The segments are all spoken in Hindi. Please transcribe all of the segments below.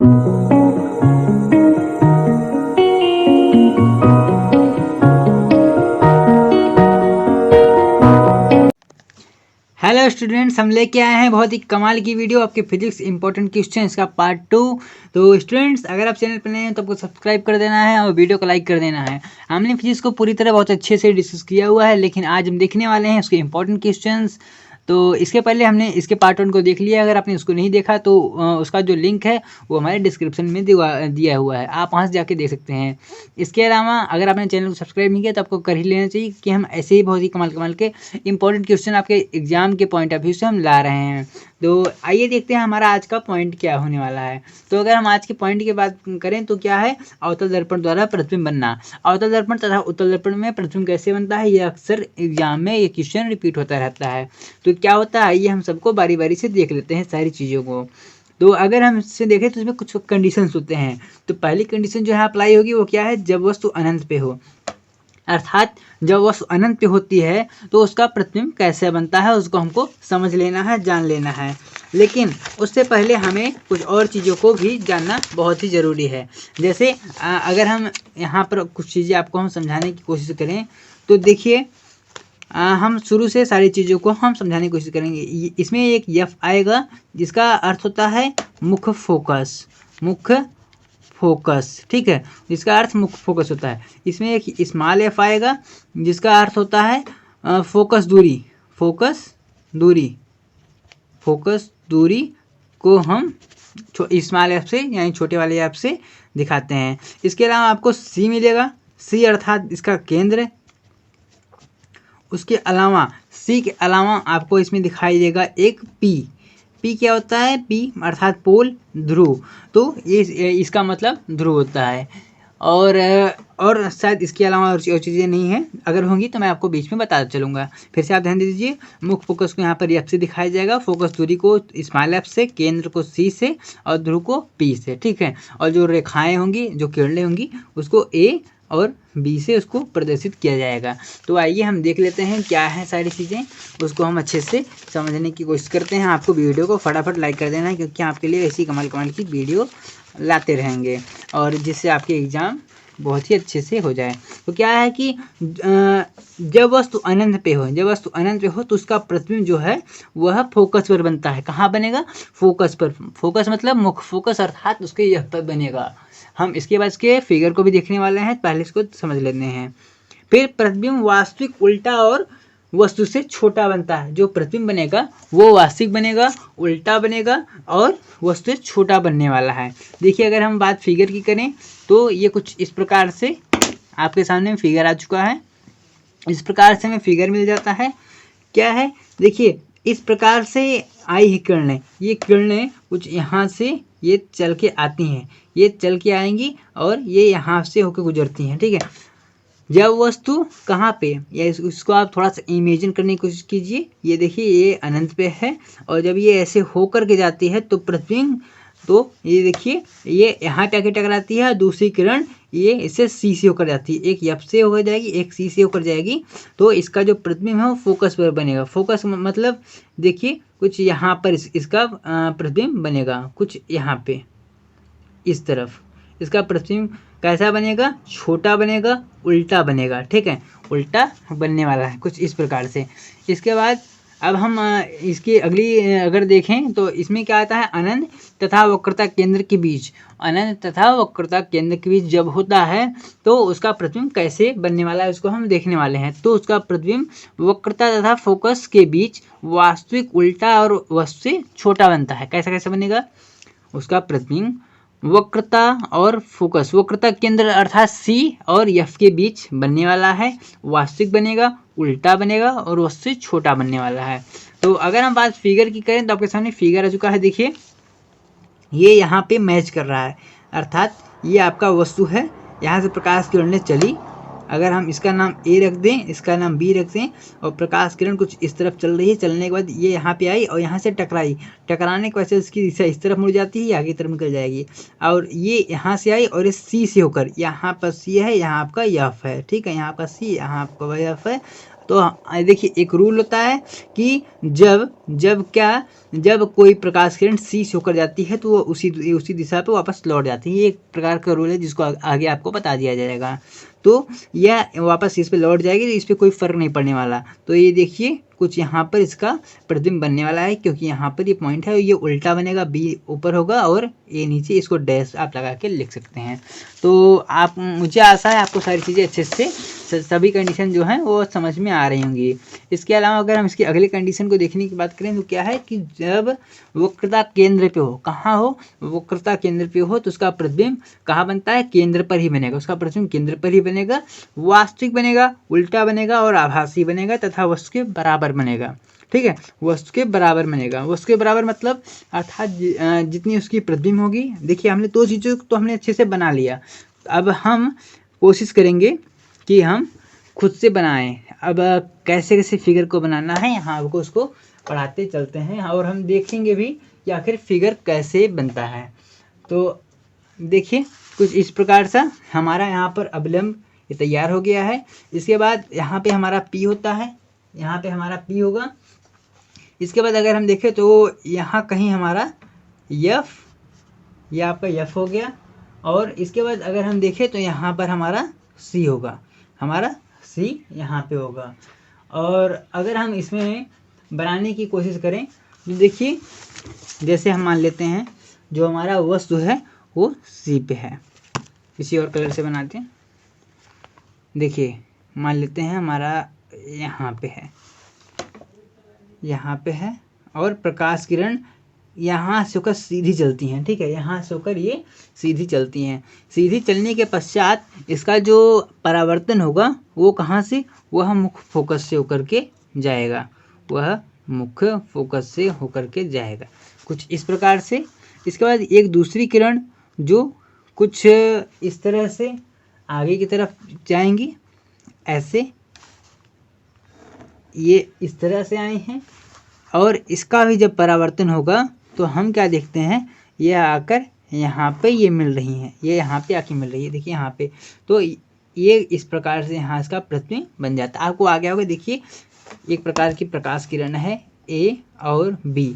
हेलो स्टूडेंट्स, हम लेके आए हैं बहुत ही कमाल की वीडियो आपके फिजिक्स इंपॉर्टेंट क्वेश्चंस का पार्ट 2। तो स्टूडेंट्स, अगर आप चैनल पर नए हैं तो आपको सब्सक्राइब कर देना है और वीडियो को लाइक कर देना है। हमने फिजिक्स को पूरी तरह बहुत अच्छे से डिस्कस किया हुआ है, लेकिन आज हम देखने वाले हैं उसके इंपॉर्टेंट क्वेश्चंस। तो इसके पहले हमने इसके पार्ट 1 को देख लिया। अगर आपने उसको नहीं देखा तो उसका जो लिंक है वो हमारे डिस्क्रिप्शन में दिया हुआ है, आप वहाँ से जाके देख सकते हैं। इसके अलावा अगर आपने चैनल को सब्सक्राइब नहीं किया तो आपको कर ही लेना चाहिए कि हम ऐसे ही बहुत ही कमाल कमाल के इंपॉर्टेंट क्वेश्चन आपके एग्जाम के पॉइंट ऑफ व्यू से हम ला रहे हैं। तो आइए देखते हैं हमारा आज का पॉइंट क्या होने वाला है। तो अगर हम आज के पॉइंट की बात करें तो क्या है, अवतल दर्पण द्वारा प्रतिबिंब बनना। अवतल दर्पण तथा उत्तल दर्पण में प्रतिबिंब कैसे बनता है, ये अक्सर एग्जाम में ये क्वेश्चन रिपीट होता रहता है। तो क्या होता है, ये हम सबको बारी बारी से देख लेते हैं सारी चीज़ों को। तो अगर हम इससे देखें तो इसमें कुछ कंडीशंस होते हैं। तो पहली कंडीशन जो है अप्लाई होगी वो क्या है, जब वस्तु अनंत पे हो। अर्थात जब वस्तु अनंत पे होती है तो उसका प्रतिबिंब कैसे बनता है उसको हमको समझ लेना है, जान लेना है। लेकिन उससे पहले हमें कुछ और चीज़ों को भी जानना बहुत ही ज़रूरी है। जैसे अगर हम यहाँ पर कुछ चीज़ें आपको हम समझाने की कोशिश करें तो देखिए, हम शुरू से सारी चीज़ों को हम समझाने की कोशिश करेंगे। इसमें एक एफ आएगा जिसका अर्थ होता है मुख्य फोकस। मुख्य फोकस, ठीक है, जिसका अर्थ मुख्य फोकस होता है। इसमें एक स्मॉल एफ आएगा जिसका अर्थ होता है फोकस दूरी। फोकस दूरी, फोकस दूरी को हम स्मॉल एफ से यानी छोटे वाले एफ से दिखाते हैं। इसके अलावा आपको सी मिलेगा। सी अर्थात इसका केंद्र। उसके अलावा सी के अलावा आपको इसमें दिखाई देगा एक पी। पी क्या होता है, पी अर्थात पोल, ध्रुव। तो ये इसका मतलब ध्रुव होता है। और शायद इसके अलावा और चीज़ें नहीं हैं, अगर होंगी तो मैं आपको बीच में बताता चलूँगा। फिर से आप ध्यान दीजिए, मुख्य फोकस को यहाँ पर एफ से दिखाया जाएगा, फोकस दूरी को स्मॉल एफ से, केंद्र को सी से और ध्रुव को पी से, ठीक है। और जो रेखाएँ होंगी, जो किरणें होंगी, उसको ए और बी से उसको प्रदर्शित किया जाएगा। तो आइए हम देख लेते हैं क्या है सारी चीज़ें, उसको हम अच्छे से समझने की कोशिश करते हैं। आपको वीडियो को फटाफट लाइक कर देना है, क्योंकि आपके लिए ऐसी कमाल कमाल की वीडियो लाते रहेंगे और जिससे आपके एग्ज़ाम बहुत ही अच्छे से हो जाए। तो क्या है कि जब वस्तु अनंत पे हो, जब वस्तु अनंत पे हो तो उसका प्रतिबिंब जो है वह फोकस पर बनता है। कहाँ बनेगा, फोकस पर। फोकस मतलब मुख्य फोकस, अर्थात उसके यह पर बनेगा। हम इसके बाद इसके फिगर को भी देखने वाले हैं, पहले इसको समझ लेते हैं। फिर प्रतिबिंब वास्तविक, उल्टा और वस्तु से छोटा बनता है। जो प्रतिबिंब बनेगा वो वास्तविक बनेगा, उल्टा बनेगा और वस्तु से छोटा बनने वाला है। देखिए, अगर हम बात फिगर की करें तो ये कुछ इस प्रकार से आपके सामने फिगर आ चुका है। इस प्रकार से हमें फिगर मिल जाता है। क्या है, देखिए, इस प्रकार से आई है किरणें। ये किरणें कुछ यहाँ से ये चल के आती हैं, ये चल के आएंगी और ये यहाँ से होकर गुजरती हैं, ठीक है। जब वस्तु कहाँ पे, या इसको आप थोड़ा सा इमेजिन करने की कोशिश कीजिए। ये देखिए, ये अनंत पे है और जब ये ऐसे होकर के जाती है तो प्रतिबिंब, तो ये देखिए, ये यहाँ पे आके टकराती है, दूसरी किरण ये इससे सी से होकर जाती है। एक एफ से होकर जाएगी, एक सी से होकर जाएगी। तो इसका जो प्रतिबिंब है वो फोकस पर बनेगा। फोकस मतलब देखिए, कुछ यहाँ पर इसका प्रतिबिंब बनेगा, कुछ यहाँ पे इस तरफ। इसका प्रतिबिंब कैसा बनेगा, छोटा बनेगा, उल्टा बनेगा, ठीक है, उल्टा बनने वाला है कुछ इस प्रकार से। इसके बाद अब हम इसकी अगली अगर देखें तो इसमें क्या आता है, अनंत तथा वक्रता केंद्र के बीच। अनंत तथा वक्रता केंद्र के बीच जब होता है तो उसका प्रतिबिंब कैसे बनने वाला है उसको हम देखने वाले हैं। तो उसका प्रतिबिंब वक्रता तथा फोकस के बीच वास्तविक, उल्टा और वस्तु से छोटा बनता है। कैसा कैसे बनेगा, उसका प्रतिबिंब वक्रता और फोकस, वक्रता केंद्र अर्थात सी और एफ के बीच बनने वाला है, वास्तविक बनेगा, उल्टा बनेगा और उससे छोटा बनने वाला है। तो अगर हम बात फिगर की करें तो आपके सामने फिगर आ चुका है। देखिए, ये यहाँ पे मैच कर रहा है, अर्थात ये आपका वस्तु है, यहाँ से प्रकाश किरणें चली। अगर हम इसका नाम ए रख दें, इसका नाम बी रख दें और प्रकाश किरण कुछ इस तरफ चल रही है, चलने के बाद ये यहाँ पे आई और यहाँ से टकराई। टकराने की वजह से इसकी दिशा इस तरफ मुड़ जाती है, ये आगे तरफ निकल जाएगी। और ये यहाँ से आई और ये सी से होकर, यहाँ पर सी है, यहाँ आपका एफ है, ठीक है, यहाँ आपका सी, यहाँ आपका एफ है। तो देखिए एक रूल होता है कि जब कोई प्रकाश किरण सी से होकर जाती है तो वो उसी दिशा पे वापस लौट जाती है। ये एक प्रकार का रूल है जिसको आगे आपको बता दिया जाएगा। तो यह वापस इस पे लौट जाएगी, तो इस पर कोई फर्क नहीं पड़ने वाला। तो ये देखिए कुछ यहाँ पर इसका प्रतिबिंब बनने वाला है, क्योंकि यहाँ पर ये पॉइंट है, ये उल्टा बनेगा, बी ऊपर होगा और ए नीचे, इसको डैश आप लगा के लिख सकते हैं। तो आप, मुझे आशा है आपको सारी चीज़ें अच्छे से सभी कंडीशन जो हैं वो समझ में आ रही होंगी। इसके अलावा अगर हम इसकी अगली कंडीशन को देखने की बात करें तो क्या है कि जब वक्रता केंद्र पे हो, कहाँ हो, वक्रता केंद्र पे हो, तो उसका प्रतिबिंब कहाँ बनता है, केंद्र पर ही बनेगा। उसका प्रतिबिंब केंद्र पर ही बनेगा, वास्तविक बनेगा, उल्टा बनेगा और आभासी बनेगा तथा वस्तु के बराबर बनेगा। ठीक है, वस्तु के बराबर बनेगा। वस्तु के बराबर मतलब अर्थात जितनी उसकी प्रतिबिंब होगी। देखिए हमने दो चीज़ों तो हमने अच्छे से बना लिया। अब हम कोशिश करेंगे कि हम खुद से बनाएं। अब कैसे कैसे फिगर को बनाना है, यहाँ आपको उसको पढ़ाते चलते हैं और हम देखेंगे भी कि आखिर फिगर कैसे बनता है। तो देखिए कुछ इस प्रकार से हमारा यहाँ पर अवलंब ये तैयार हो गया है। इसके बाद यहाँ पे हमारा P होता है, यहाँ पे हमारा P होगा। इसके बाद अगर हम देखें तो यहाँ कहीं हमारा F, ये आपका F हो गया। और इसके बाद अगर हम देखें तो यहाँ पर हमारा C होगा, हमारा C यहाँ पे होगा। और अगर हम इसमें बनाने की कोशिश करें तो देखिए जैसे हम मान लेते हैं जो हमारा वस्तु है वो C पे है। किसी और कलर से बनाते हैं। देखिए मान लेते हैं हमारा यहाँ पे है, यहाँ पे है और प्रकाश किरण यहाँ से होकर सीधी चलती हैं। ठीक है, यहाँ से होकर ये सीधी चलती हैं। सीधी चलने के पश्चात इसका जो परावर्तन होगा वो कहाँ से, वह मुख्य फोकस से होकर के जाएगा, वह मुख्य फोकस से होकर के जाएगा कुछ इस प्रकार से। इसके बाद एक दूसरी किरण जो कुछ इस तरह से आगे की तरफ जाएंगी, ऐसे ये इस तरह से आए हैं और इसका भी जब परावर्तन होगा तो हम क्या देखते हैं, ये आकर यहाँ पे ये मिल रही हैं, ये यहाँ पे आके मिल रही है। देखिए यहाँ पे, तो ये इस प्रकार से यहाँ इसका प्रतिबिंब बन जाता है। आपको आ गया होगा। देखिए एक प्रकार की प्रकाश किरण है A और B,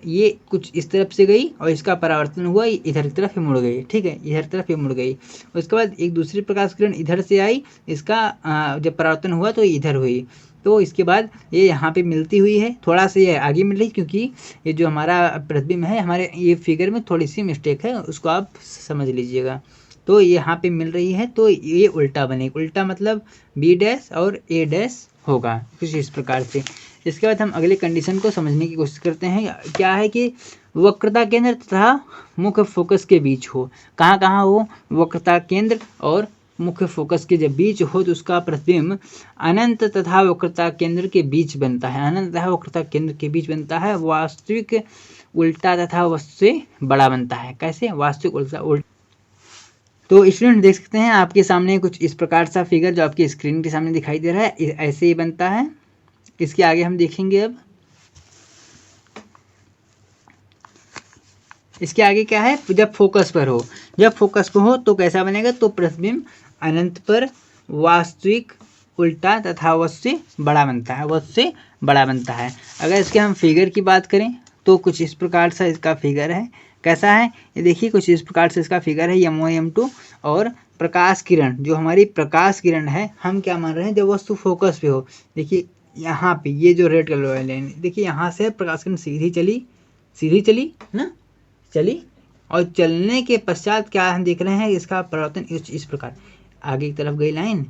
ये कुछ इस तरफ से गई और इसका परावर्तन हुआ, इधर की तरफ ही मुड़ गई। ठीक है, इधर तरफ ही मुड़ गई। उसके बाद एक दूसरी प्रकाश किरण इधर से आई, इसका जब परावर्तन हुआ तो इधर हुई। तो इसके बाद ये यहाँ पे मिलती हुई है, थोड़ा सा ये आगे मिल रही, क्योंकि ये जो हमारा प्रतिबिंब है, हमारे ये फिगर में थोड़ी सी मिस्टेक है, उसको आप समझ लीजिएगा। तो यहाँ पे मिल रही है तो ये उल्टा बनेगा। उल्टा मतलब B डैश और A डैश होगा कुछ इस प्रकार से। इसके बाद हम अगले कंडीशन को समझने की कोशिश करते हैं। क्या है कि वक्रता केंद्र तथा मुख्य फोकस के बीच हो। कहाँ कहाँ हो, वक्रता केंद्र और मुख्य फोकस के जब बीच हो तो उसका प्रतिबिंब अनंत तथा वक्रता केंद्र के बीच बनता है। अनंत तथा वक्रता केंद्र के बीच बनता है। वास्तविक उल्टा तथा वस्तु से बड़ा बनता है। कैसे, वास्तविक उल्टा। तो स्टूडेंट देख सकते हैं आपके सामने कुछ इस प्रकार सा फिगर जो आपकी स्क्रीन के सामने दिखाई दे रहा है, ऐसे ही बनता है। इसके आगे हम देखेंगे। अब इसके आगे क्या है, जब फोकस पर हो, जब फोकस पर हो तो कैसा बनेगा, तो प्रतिबिंब अनंत पर वास्तविक उल्टा तथा वस्तु से बड़ा बनता है, वस्तु से बड़ा बनता है। अगर इसके हम फिगर की बात करें तो कुछ इस प्रकार से इसका फिगर है। कैसा है, ये देखिए कुछ इस प्रकार से इसका फिगर है, M1 M2। और प्रकाश किरण, जो हमारी प्रकाश किरण है, हम क्या मान रहे हैं, जब वस्तु फोकस पे हो। देखिए यहाँ पे ये जो रेड कलर वाली लाइन, देखिए यहाँ से प्रकाश किरण सीधी चली ना, चली और चलने के पश्चात क्या हम देख रहे हैं, इसका परावर्तन इस प्रकार आगे की तरफ गई लाइन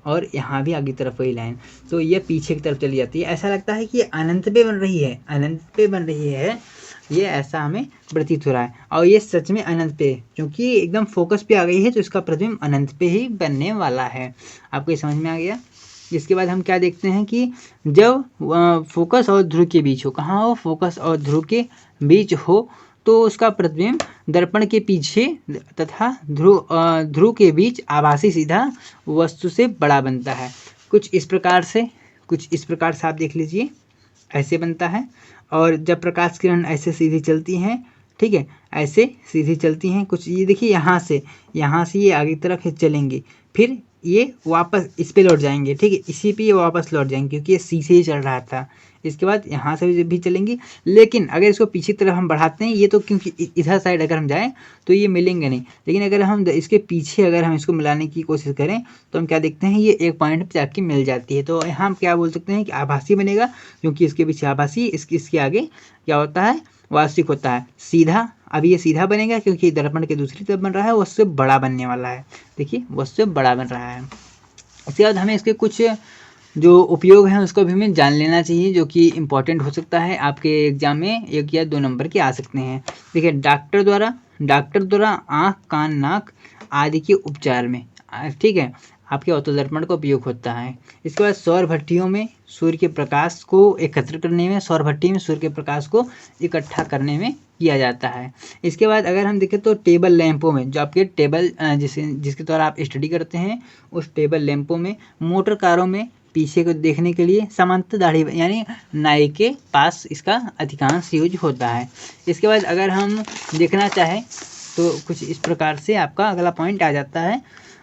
और यहाँ भी आगे की तरफ गई लाइन, तो ये पीछे की तरफ चली जाती है। ऐसा लगता है कि ये अनंत पे बन रही है, अनंत पे बन रही है, ये ऐसा हमें प्रतीत हो रहा है। और ये सच में अनंत पे, क्योंकि एकदम फोकस पे आ गई है तो इसका प्रतिबिंब अनंत पे ही बनने वाला है। आपको ये समझ में आ गया। इसके बाद हम क्या देखते हैं कि जब फोकस और ध्रुव के बीच हो, कहाँ हो, फोकस और ध्रुव के बीच हो, तो उसका प्रतिबिंब दर्पण के पीछे तथा ध्रुव के बीच आभासी सीधा वस्तु से बड़ा बनता है। कुछ इस प्रकार से आप देख लीजिए, ऐसे बनता है। और जब प्रकाश किरण ऐसे सीधी चलती हैं, ठीक है, ऐसे सीधी चलती हैं, कुछ ये देखिए यहाँ से ये आगे की तरफ चलेंगी, फिर ये वापस इस पे लौट जाएंगे, ठीक है, इसी पे ये वापस लौट जाएंगे क्योंकि ये सी से ही चल रहा था। इसके बाद यहाँ से भी चलेंगी, लेकिन अगर इसको पीछे तरफ हम बढ़ाते हैं ये तो, क्योंकि इधर साइड अगर हम जाएँ तो ये मिलेंगे नहीं, लेकिन अगर हम इसके पीछे अगर हम इसको मिलाने की कोशिश करें तो हम क्या देखते हैं, ये एक पॉइंट पे जाके मिल जाती है। तो यहाँ हम क्या बोल सकते हैं कि आभासी बनेगा, क्योंकि इसके पीछे आभासी, इसके आगे क्या होता है, वास्तविक होता है। सीधा, अभी ये सीधा बनेगा क्योंकि दर्पण के दूसरी तरफ बन रहा है, वो उससे बड़ा बनने वाला है। देखिए वो उससे बड़ा बन रहा है। इसके बाद हमें इसके कुछ जो उपयोग हैं उसको भी हमें जान लेना चाहिए, जो कि इम्पोर्टेंट हो सकता है, आपके एग्जाम में 1 या 2 नंबर के आ सकते हैं। देखिए डॉक्टर द्वारा आँख, कान, नाक आदि के उपचार में, ठीक है, आपके ऑटोदर्पण का उपयोग होता है। इसके बाद सौर भट्टियों में सूर्य के प्रकाश को एकत्र करने में, सौर भट्टी में सूर्य के प्रकाश को इकट्ठा करने में किया जाता है। इसके बाद अगर हम देखें तो टेबल लैंपों में, जो आपके टेबल जिसके द्वारा आप स्टडी करते हैं, उस टेबल लैंपों में, मोटर कारों में पीछे को देखने के लिए समांतर दाढ़ी यानी नाई के पास इसका अधिकांश यूज होता है। इसके बाद अगर हम देखना चाहें तो कुछ इस प्रकार से आपका अगला पॉइंट आ जाता है।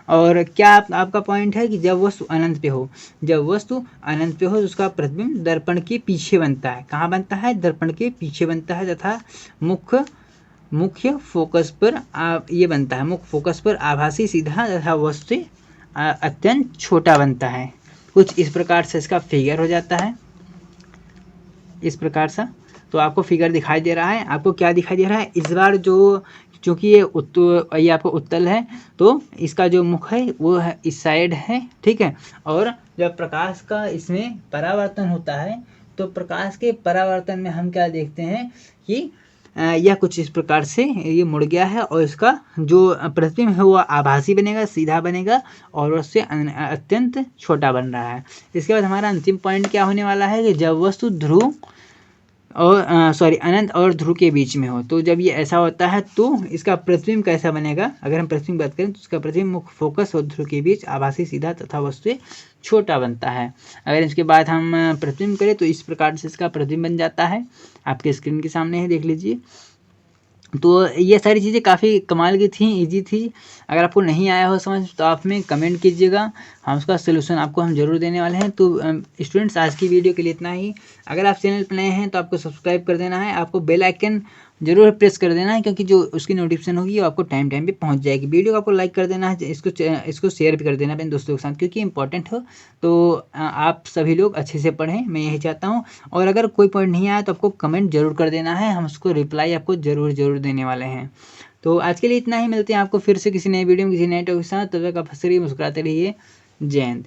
और क्या आपका पॉइंट है कि जब वस्तु अनंत पे हो, तो उसका प्रतिबिंब दर्पण के पीछे बनता है। कहाँ बनता है? दर्पण के पीछे बनता है, तथा मुख्य फोकस पर ये बनता है, मुख्य फोकस पर आभासी सीधा तथा वस्तु अत्यंत छोटा बनता है। कुछ इस प्रकार से इसका फिगर हो जाता है, इस प्रकार सा। तो आपको फिगर दिखाई दे रहा है। आपको क्या दिखाई दे रहा है इस बार, जो चूँकि ये आपको उत्तल है, तो इसका जो मुख है वो है इस साइड है, ठीक है। और जब प्रकाश का इसमें परावर्तन होता है, तो प्रकाश के परावर्तन में हम क्या देखते हैं कि यह कुछ इस प्रकार से ये मुड़ गया है, और इसका जो प्रतिबिंब है वो आभासी बनेगा, सीधा बनेगा, और उससे अत्यंत छोटा बन रहा है। इसके बाद हमारा अंतिम पॉइंट क्या होने वाला है कि जब वस्तु ध्रुव और अनंत और ध्रुव के बीच में हो, तो जब ये ऐसा होता है तो इसका प्रतिबिंब कैसा बनेगा। अगर हम प्रतिबिंब बात करें तो इसका प्रतिबिंब मुख्य फोकस और ध्रुव के बीच आभासी, सीधा तथा वस्तु छोटा बनता है। अगर इसके बाद हम प्रतिबिंब करें तो इस प्रकार से इसका प्रतिबिंब बन जाता है, आपके स्क्रीन के सामने है, देख लीजिए। तो ये सारी चीज़ें काफ़ी कमाल की थी, इजी थी। अगर आपको नहीं आया हो समझ तो आप में कमेंट कीजिएगा, हम उसका सलूशन आपको हम ज़रूर देने वाले हैं। तो स्टूडेंट्स आज की वीडियो के लिए इतना ही। अगर आप चैनल पर नए हैं तो आपको सब्सक्राइब कर देना है, आपको बेल आइकन जरूर प्रेस कर देना है, क्योंकि जो उसकी नोटिफिकेशन होगी वो आपको टाइम पे पहुंच जाएगी। वीडियो को आपको लाइक कर देना है, इसको शेयर भी कर देना अपने दोस्तों के साथ, क्योंकि इंपॉर्टेंट हो। तो आप सभी लोग अच्छे से पढ़ें, मैं यही चाहता हूँ। और अगर कोई पॉइंट नहीं आया तो आपको कमेंट जरूर कर देना है, हम उसको रिप्लाई आपको जरूर देने वाले हैं। तो आज के लिए इतना ही, मिलते हैं आपको फिर से किसी नए वीडियो में किसी नए टॉपिक के साथ। तब तक आप हंस रहिए, मुस्कुराते रहिए। जय हिंद।